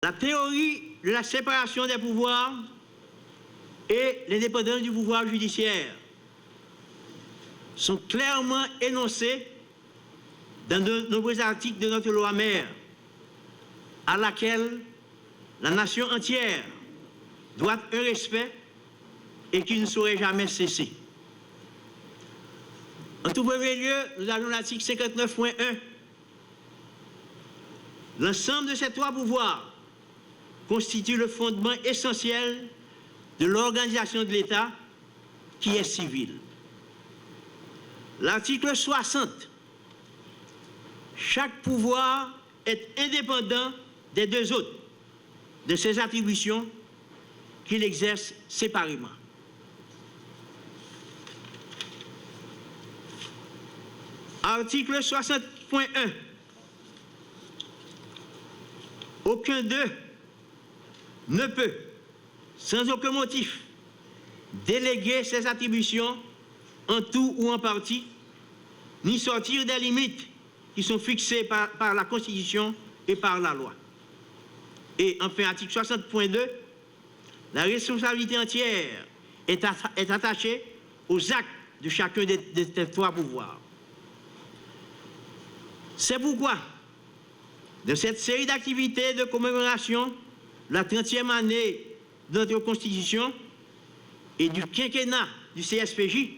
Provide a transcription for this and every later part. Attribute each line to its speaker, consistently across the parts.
Speaker 1: La théorie de la séparation des pouvoirs et l'indépendance du pouvoir judiciaire sont clairement énoncées dans de nombreux articles de notre loi mère, à laquelle la nation entière doit un respect et qui ne saurait jamais cesser. En tout premier lieu, nous avons l'article 59.1. L'ensemble de ces trois pouvoirs constitue le fondement essentiel de l'organisation de l'État qui est civile. L'article 60. Chaque pouvoir est indépendant des deux autres, de ses attributions qu'il exerce séparément. Article 60.1. Aucun d'eux ne peut, sans aucun motif, déléguer ses attributions en tout ou en partie, ni sortir des limites qui sont fixées par la Constitution et par la loi. Et enfin, article 60.2, la responsabilité entière est attachée aux actes de chacun de ces trois pouvoirs. C'est pourquoi, de cette série d'activités de commémoration, la 30e année de notre Constitution et du quinquennat du CSPJ,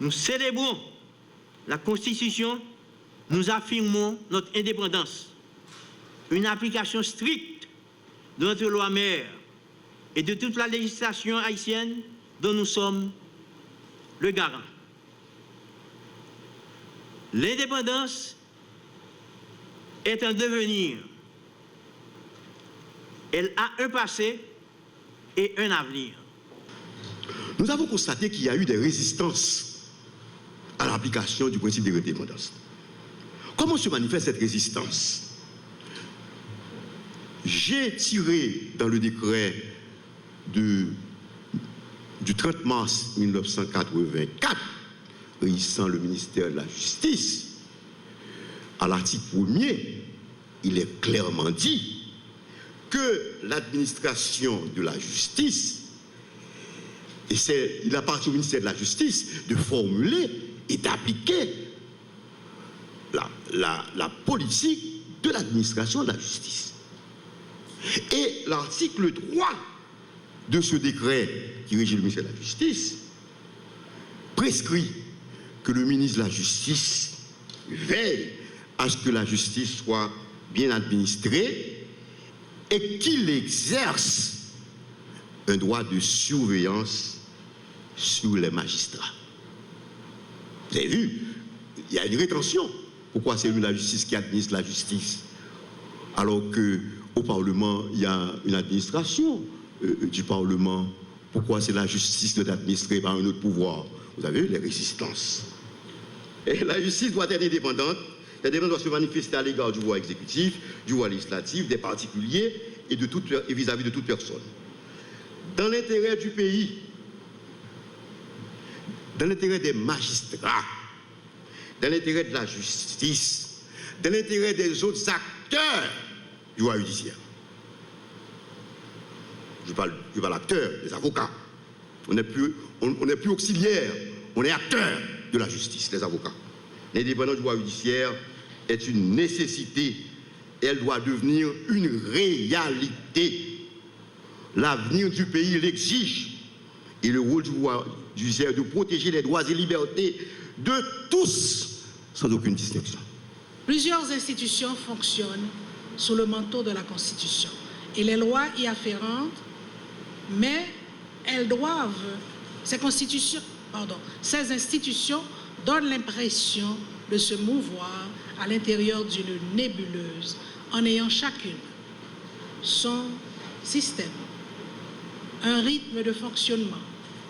Speaker 1: nous célébrons la Constitution, nous affirmons notre indépendance, une application stricte de notre loi mère et de toute la législation haïtienne dont nous sommes le garant. L'indépendance est un devenir. Elle a un passé et un avenir.
Speaker 2: Nous avons constaté qu'il y a eu des résistances à l'application du principe de l'indépendance. Comment se manifeste cette résistance? J'ai tiré dans le décret du 30 mars 1984, régissant le ministère de la Justice, à l'article 1er, il est clairement dit que l'administration de la justice, et il appartient au ministère de la Justice de formuler et d'appliquer la politique de l'administration de la justice. Et l'article 3 de ce décret qui régit le ministère de la Justice prescrit que le ministre de la Justice veille à ce que la justice soit bien administrée et qu'il exerce un droit de surveillance sur les magistrats. Vous avez vu, il y a une rétention. Pourquoi c'est lui la justice qui administre la justice? Alors qu'au Parlement, il y a une administration du Parlement. Pourquoi c'est la justice qui est administrée par un autre pouvoir? Vous avez vu les résistances. Et la justice doit être indépendante. L'indépendance doit se manifester à l'égard du pouvoir exécutif, du pouvoir législatif, des particuliers et vis-à-vis de toute personne. Dans l'intérêt du pays, dans l'intérêt des magistrats, dans l'intérêt de la justice, dans l'intérêt des autres acteurs du pouvoir judiciaire. Je parle acteurs, des avocats. On n'est plus auxiliaire, on est acteur de la justice, les avocats. L'indépendance du pouvoir judiciaire est une nécessité. Elle doit devenir une réalité. L'avenir du pays l'exige. Et le rôle du pouvoir judiciaire est de protéger les droits et libertés de tous, sans aucune distinction.
Speaker 3: Plusieurs institutions fonctionnent sous le manteau de la Constitution et les lois y afférentes, mais elles doivent, ces institutions donnent l'impression de se mouvoir à l'intérieur d'une nébuleuse en ayant chacune son système, un rythme de fonctionnement,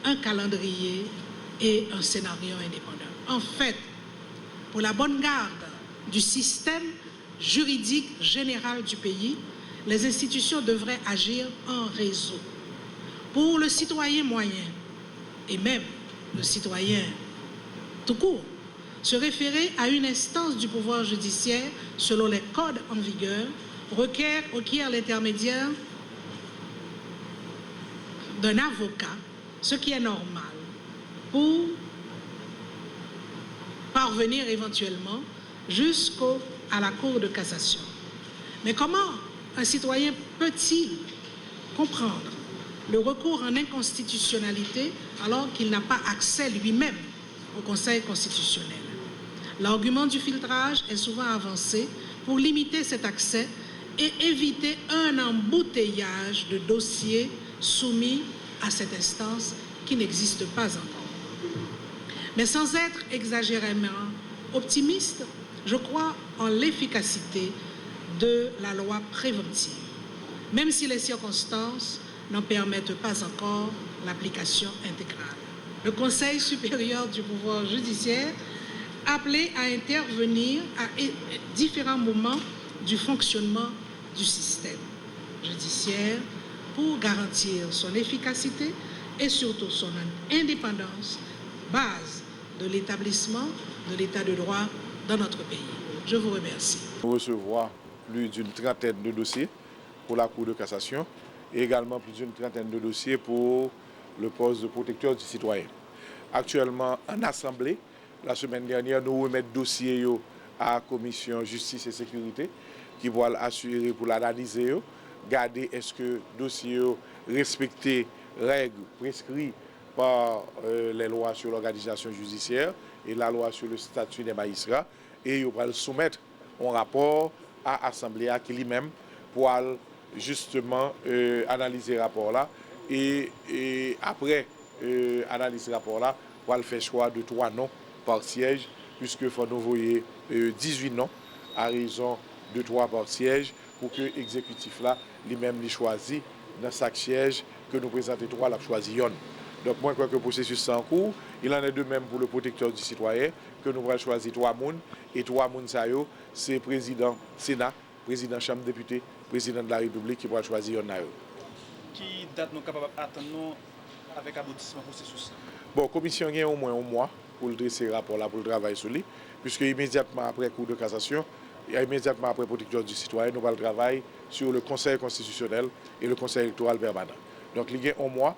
Speaker 3: un calendrier et un scénario indépendant. En fait, pour la bonne garde du système juridique général du pays, les institutions devraient agir en réseau. Pour le citoyen moyen et même le citoyen tout court, se référer à une instance du pouvoir judiciaire selon les codes en vigueur requiert l'intermédiaire d'un avocat, ce qui est normal, pour parvenir éventuellement jusqu'à la Cour de cassation. Mais comment un citoyen peut-il comprendre le recours en inconstitutionnalité alors qu'il n'a pas accès lui-même au Conseil constitutionnel? L'argument du filtrage est souvent avancé pour limiter cet accès et éviter un embouteillage de dossiers soumis à cette instance qui n'existe pas encore. Mais sans être exagérément optimiste, je crois en l'efficacité de la loi préventive, même si les circonstances n'en permettent pas encore l'application intégrale. Le Conseil supérieur du pouvoir judiciaire, appelé à intervenir à différents moments du fonctionnement du système judiciaire pour garantir son efficacité et surtout son indépendance, base de l'établissement de l'état de droit dans notre pays. Je vous remercie.
Speaker 4: Nous recevons plus d'une trentaine de dossiers pour la Cour de cassation et également plus d'une trentaine de dossiers pour le poste de protecteur du citoyen. Actuellement, en Assemblée, la semaine dernière, nous remettons dossier à la Commission Justice et Sécurité qui va assurer pour l'analyser, garder est-ce que le dossier respecte les règles prescrites par les lois sur l'organisation judiciaire et la loi sur le statut des magistrats et il va le soumettre un rapport à l'Assemblée qui lui-même pour justement analyser le rapport-là et après analyser le rapport-là, pour le faire choix de 3 noms par siège, puisque il faut nous envoyer 18 noms à raison de 3 par siège pour que l'exécutif là lui-même choisit dans chaque siège que nous présentons 3, l'a choisi yon. Donc moi je crois que le processus est en cours. Il en est de même pour le protecteur du citoyen que nous allons choisir 3 personnes et 3 personnes c'est président Sénat, président Chambre des députés, président de la République qui va choisir yon.
Speaker 5: Qui date nous capable d'attendre avec aboutissement processus?
Speaker 4: Bon, la commission a au moins un mois pour le dresser le rapport là, pour le travail sur lui, puisque immédiatement après la Cour de cassation, et immédiatement après le protecteur du citoyen, nous allons travailler sur le Conseil constitutionnel et le Conseil électoral permanent. Donc, il y a un mois,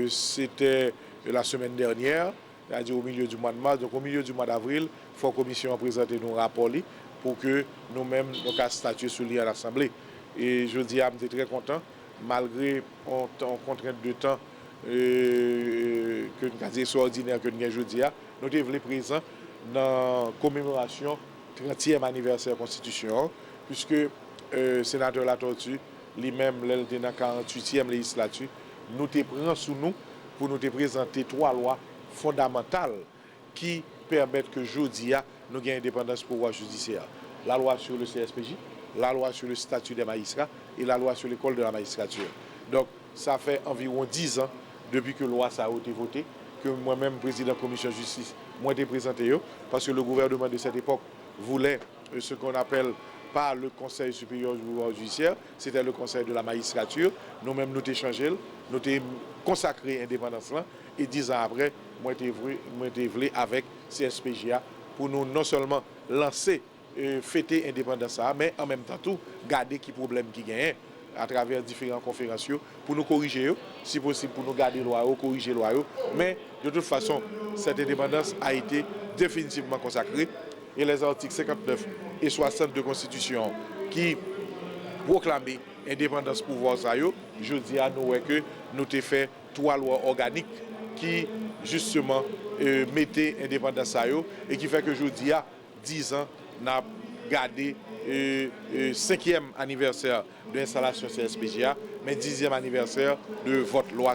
Speaker 4: c'était la semaine dernière, c'est-à-dire au milieu du mois de mars. Donc, au milieu du mois d'avril, il faut que la commission présente nos rapports pour que nous-mêmes nous puissions statuer sur lui à l'Assemblée. Et je dis, je suis très content, malgré une contrainte de temps que nous avons extraordinaire que nous avons aujourd'hui, nous sommes présents dans la commémoration 30e anniversaire de la Constitution, puisque le sénateur Latortue, lui-même, dans la 48e législature, nous te prend sous nous pour nous te présenter 3 lois fondamentales qui permettent que aujourd'hui, nous ayons indépendance pouvoir judiciaire. La loi sur le CSPJ, la loi sur le statut des magistrats et la loi sur l'école de la magistrature. Donc, ça fait environ 10 ans depuis que la loi a été votée, que moi-même, président de la commission de justice, moi été présenté, parce que le gouvernement de cette époque voulait ce qu'on appelle pas le Conseil supérieur du pouvoir judiciaire, c'était le Conseil de la magistrature. Nous-mêmes, nous avons changé, nous avons consacré l'indépendance là, et 10 ans après, moi été venu avec CSPJA pour nous non seulement lancer, fêter l'indépendance, mais en même temps tout, garder qui problème qui gagne à travers différentes conférences pour nous corriger, si possible pour nous garder la loi, corriger la loi. Mais de toute façon, cette indépendance a été définitivement consacrée et les articles 59 et 60 de la Constitution qui proclament l'indépendance pouvoir, je dis à nous que nous avons fait 3 lois organiques qui justement mettaient l'indépendance et qui fait que je dis à 10 ans, nous avons gardé 5e anniversaire de l'installation CSPJA, mais 10e anniversaire de votre loi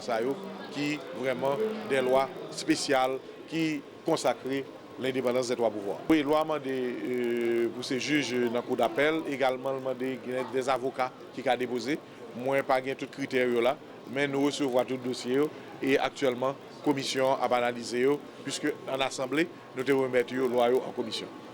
Speaker 4: qui vraiment des lois spéciales qui consacrent l'indépendance des 3 pouvoirs. Oui, loi demandé pour ces juges dans la cour d'appel, également demandé des avocats qui ont déposé. Moi, pas tous les critères là, mais nous recevons tout le dossier et actuellement, la commission a analysé, puisque en assemblée, nous devons remettre la loi en commission.